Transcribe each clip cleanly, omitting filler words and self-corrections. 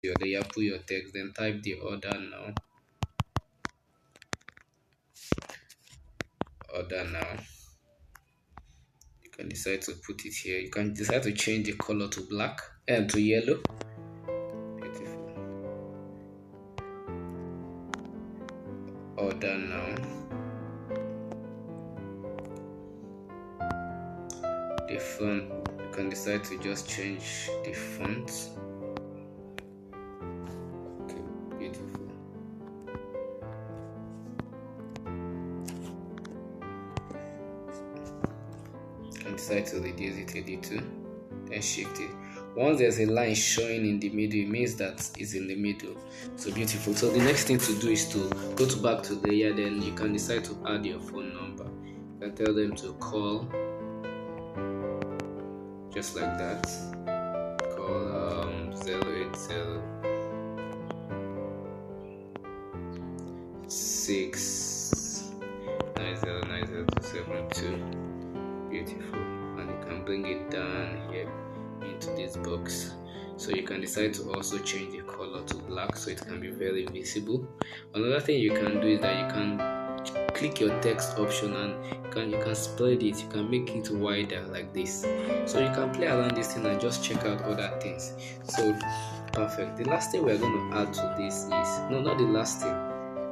your layer, put your text, then type the order now. You can decide to put it here. You can decide to change the color to black and to yellow. Beautiful. Order now. The font, you can decide to just change the font. Okay, beautiful. You can decide to reduce it a little, then shift it. Once there's a line showing in the middle, it means that it's in the middle. So beautiful. So the next thing to do is to go back to layer, then you can decide to add your phone number. You can tell them to call, just like that. Call 080 6909072. Beautiful. And you can bring it down here into this box. So you can decide to also change the color to black so it can be very visible. Another thing you can do is that you can click your text option and you can spread it, you can make it wider like this. So you can play around this thing and just check out other things. So perfect. The last thing we're going to add to this is, no, not the last thing.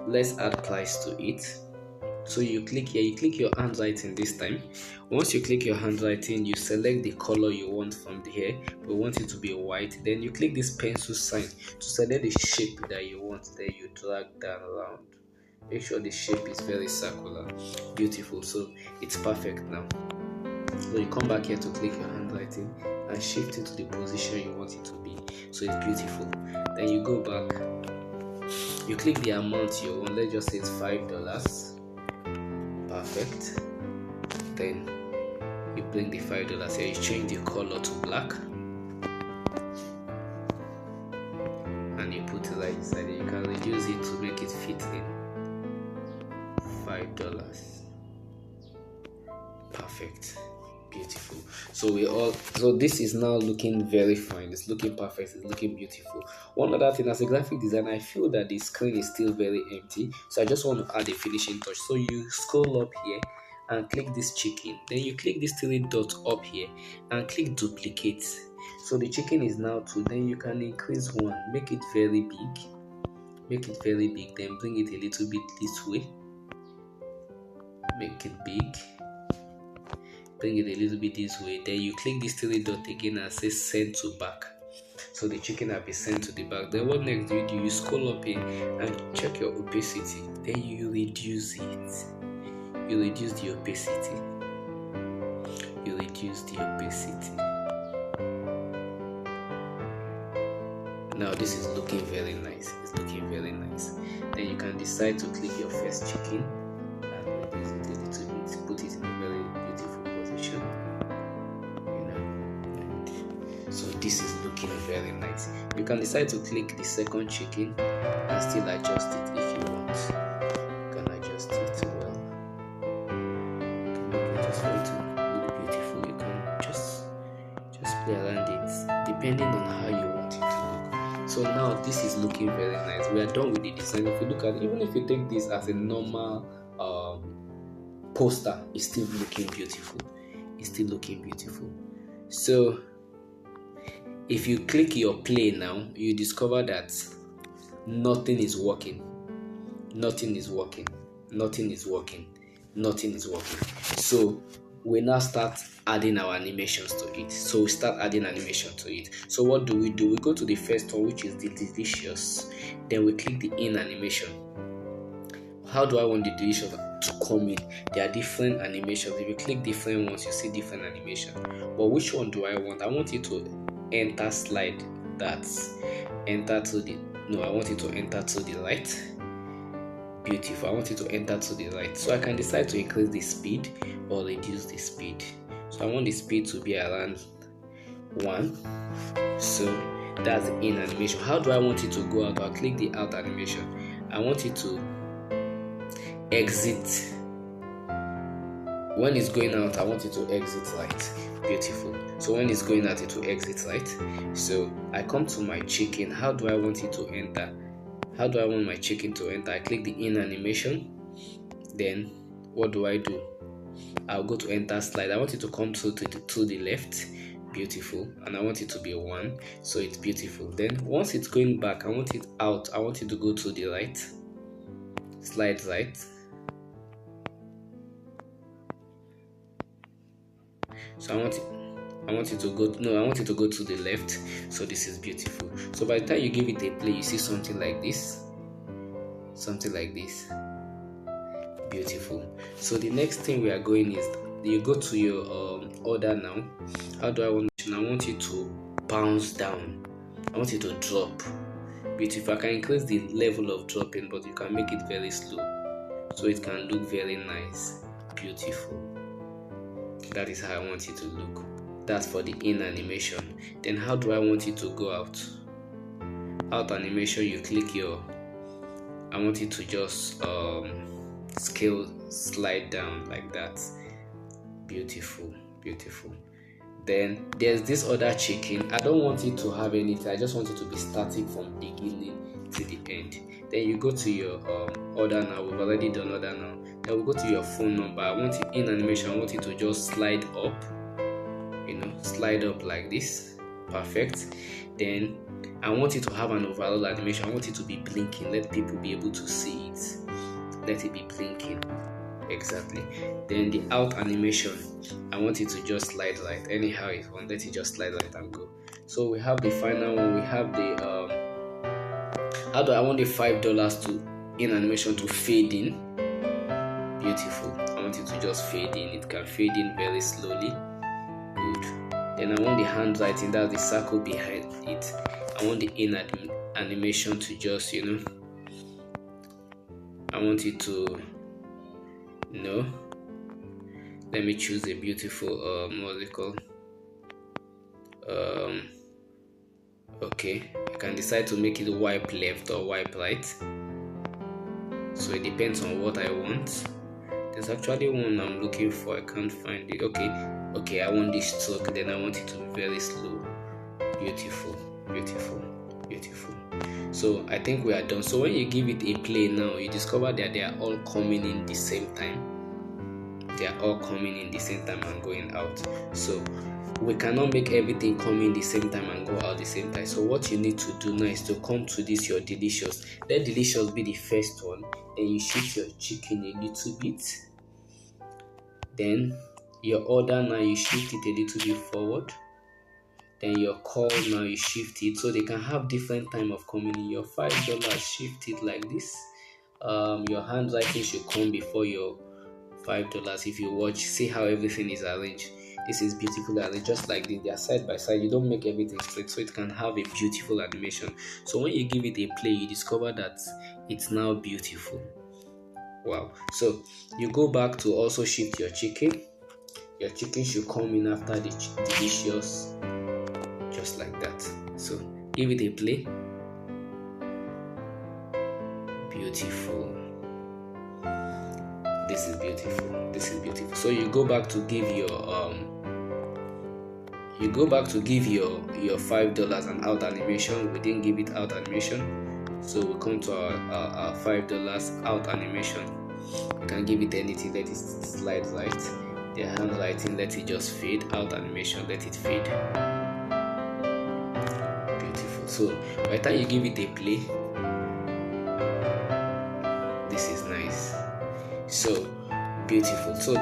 Let's add price to it. So you click here, you click your handwriting this time. Once you click your handwriting, you select the color you want from here. We want it to be white. Then you click this pencil sign to select the shape that you want. Then you drag down around. Make sure the shape is very circular. Beautiful. So it's perfect now. So you come back here to click your handwriting and shift it to the position you want it to be. So it's beautiful. Then you go back. You click the amount you want. Let's just say it's $5. Perfect. Then you bring the $5 here. You change the color to black. And you put it right inside it. You can reduce it to make it fit in. $5. Perfect. Beautiful. So this is now looking very fine. It's looking perfect. It's looking beautiful. One other thing, as a graphic designer, I feel that the screen is still very empty. So I just want to add a finishing touch. So you scroll up here and click this chicken. Then you click this three dots up here and click duplicate. So the chicken is now 2. Then you can increase 1. Make it very big. Make it very big. Then bring it a little bit this way. Make it big. Bring it a little bit this way. Then you click this three dot again and say send to back. So the chicken will be sent to the back. Then what next do? You scroll up here and check your opacity. Then you reduce it. You reduce the opacity. You reduce the opacity. Now this is looking very nice. It's looking very nice. Then you can decide to click your first chicken and reduce it a little bit. Put it in a very beautiful position. So this is looking very nice. You can decide to click the second chicken and still adjust it if you want. You can adjust it well. You can make it just for it to look beautiful. You can just play around it depending on how you want it to look. So now this is looking very nice. We are done with the design. If you look at it, even if you take this as a normal poster, it's still looking beautiful. It's still looking beautiful. So if you click your play now, you discover that nothing is working. Nothing is working. Nothing is working. Nothing is working. So we now start adding our animations to it. So we start adding animation to it. So what do? We go to the first one, which is the delicious. Then we click the in animation. How do I want the delicious to come in? There are different animations. If you click different ones, you see different animation. But which one do I want? I want it to enter slide. That's enter to the. No, I want it to enter to the right. Beautiful. I want it to enter to the right. So I can decide to increase the speed or reduce the speed. So I want the speed to be around 1. So that's the in animation. How do I want it to go out? I'll click the out animation. I want it to exit when it's going out, I want it to exit right. Beautiful. So when it's going out, it will exit right. So I come to my chicken. How do I want it to enter? How do I want my chicken to enter? I click the in animation. Then what do? I'll go to enter slide. I want it to come to the left. Beautiful. And I want it to be 1, so it's beautiful. Then once it's going back, I want it out. I want it to go to the right. Slide right. So I want it to go to the left. So this is beautiful. So by the time you give it a play, you see something like this. Beautiful. So the next thing we are going is you go to your order now. How do I want it? I want it to bounce down. I want it to drop. Beautiful. I can increase the level of dropping, but you can make it very slow so it can look very nice. Beautiful. That is how I want it to look. That's for the in animation. Then how do I want it to go out? Out animation, you click I want it to just slide down like that. Beautiful. Then there's this other chicken. I don't want it to have anything. I just want it to be static from beginning to the end. Then you go to your order now. We've already done order now. Then we'll go to your phone number. I want it in animation. I want it to just slide up. Slide up like this. Perfect. Then I want it to have an overall animation. I want it to be blinking. Let people be able to see it. Let it be blinking. Exactly. Then the out animation, I want it to just slide right. Anyhow it won't, let it just slide right and go. So we have the final one. We have the how do I want the $5 to in animation to fade in? Beautiful. I want it to just fade in. It can fade in very slowly. Good. Then I want the handwriting, that's the circle behind it. I want the in animation to just I want it to let me choose a beautiful what's it called? Okay, I can decide to make it wipe left or wipe right, so it depends on what I want. There's actually one I'm looking for, I can't find it. Okay, I want this stroke, then I want it to be very slow. Beautiful. So I think we are done. So when you give it a play now, you discover that they are all coming in the same time. They are all coming in the same time and going out. So we cannot make everything come in the same time and go out the same time. So what you need to do now is to come to this your delicious. Let delicious be the first one. Then you shift your chicken a little bit. Then your order now, you shift it a little bit forward. Then your call now, you shift it so they can have different time of coming in. Your $5, shift it like this. Your handwriting should come before your $5. If you watch, see how everything is arranged. This is beautifully arranged, just like this. They are side by side. You don't make everything straight, so it can have a beautiful animation. So when you give it a play, you discover that it's now beautiful. Wow. So you go back to also shift your chicken. Your chicken should come in after the delicious, just like that. So give it a play. Beautiful. This is beautiful. So you go back to give your $5 an out animation. We didn't give it out animation, so we come to our $5 out animation. You can give it anything, let it slide right. The handwriting, let it just fade. Out animation, let it fade. Beautiful. So by the time you give it a play, this is nice. So beautiful. So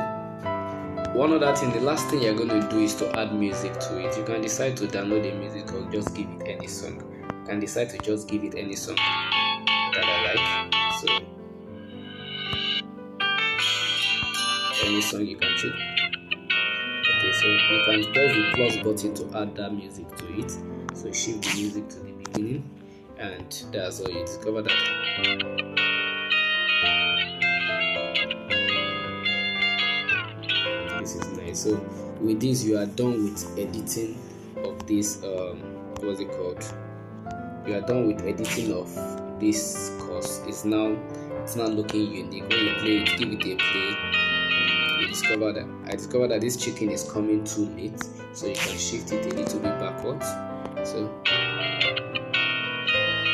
one other thing, the last thing you're going to do is to add music to it. You can decide to download the music or just give it any song. You can decide to just give it any song that I like. So any song you can choose. Okay, so you can press the plus button to add that music to it. So shift the music to the beginning, and that's all. You discover that this is nice. So with this, you are done with editing of this what's it called? You are done with editing of this course. It's now looking unique. When you play it, give it a play, I discovered that this chicken is coming too late, so you can shift it a little bit backwards. So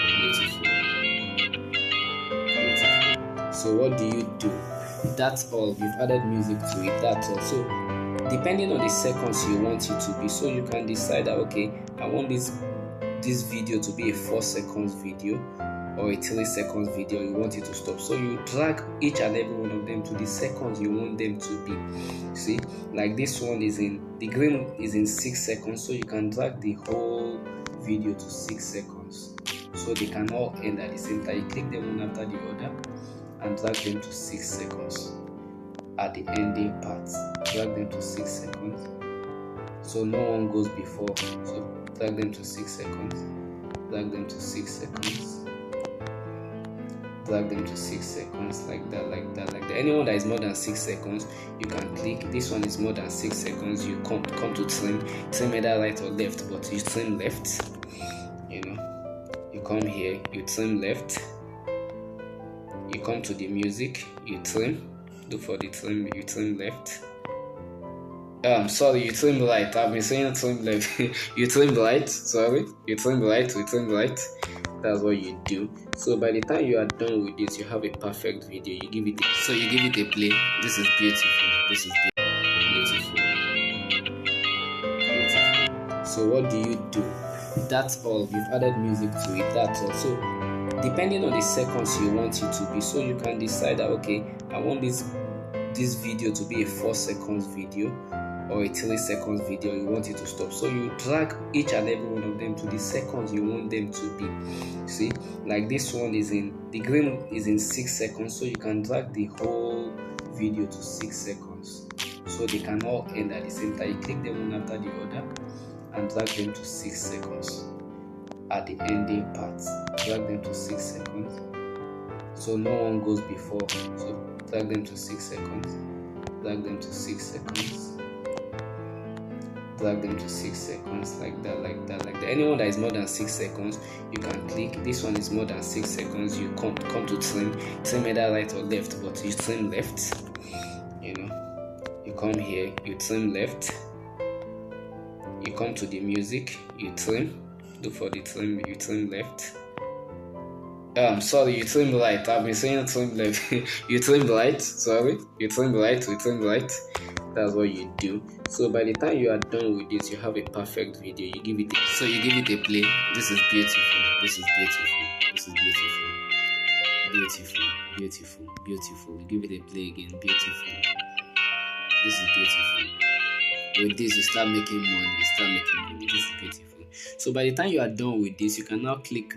beautiful. So what do you do? That's all. You've added music to it. That's all. So depending on the seconds you want it to be, so you can decide that, okay, I want this video to be a 4 seconds video or a 3 seconds video. You want it to stop, so you drag each and every one of them to the seconds you want them to be. See, like this one is in the green is in 6 seconds, so you can drag the whole video to 6 seconds, so they can all end at the same time. You click them one after the other and drag them to 6 seconds at the ending part. Drag them to 6 seconds, so no one goes before. So drag them to 6 seconds, drag them to 6 seconds, drag them to 6 seconds, like that. Anyone that is more than 6 seconds, you can click. This one is more than 6 seconds. You come to trim either right or left, but you trim left. You come here, you trim left. You come to the music, you trim. Look for the trim, you trim left. Sorry, you trim right. I've been saying trim left. You trim right. Sorry, you trim right. You trim right. That's what you do. So by the time you are done with this, you have a perfect video. You give it a play. This is beautiful. This is beautiful. So what do you do? That's all. You've added music to it. That's all. So depending on the seconds you want it to be, so you can decide that, okay, I want this video to be a 4 seconds video or a 3 seconds video. You want it to stop, so you drag each and every one of them to the seconds you want them to be. See, like this one is in the green is in 6 seconds, so you can drag the whole video to 6 seconds, so they can all end at the same time. You click them one after the other and drag them to 6 seconds at the ending part. Drag them to 6 seconds, so no one goes before. So drag them to 6 seconds, drag them to 6 seconds, drag them to 6 seconds, like that. Anyone that is more than 6 seconds, you can click. This one is more than 6 seconds. You come to trim either right or left, but you trim left. You come here, you trim left. You come to the music, you trim. Look for the trim, you trim left. Sorry, you trim right. I've been saying trim left. You trim right. Sorry, you trim right. You trim right. That's what you do. So by the time you are done with this, you have a perfect video. You give it a play. This is beautiful. This is beautiful. This is beautiful. Beautiful. You give it a play again. Beautiful. This is beautiful. With this, you start making money. This is beautiful. So by the time you are done with this, you can now click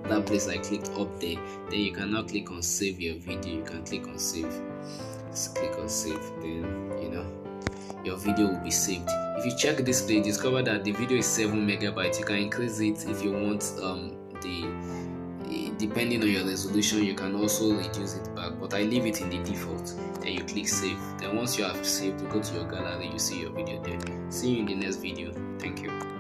that place I clicked up there. Then you can now click on save your video. You can click on save. Just click on save. Then your video will be saved. If you check this place, discover that the video is 7 megabytes. You can increase it if you want. Depending on your resolution, you can also reduce it back, but I leave it in the default. Then you click save. Then once you have saved, you go to your gallery, you see your video there. See you in the next video. Thank you.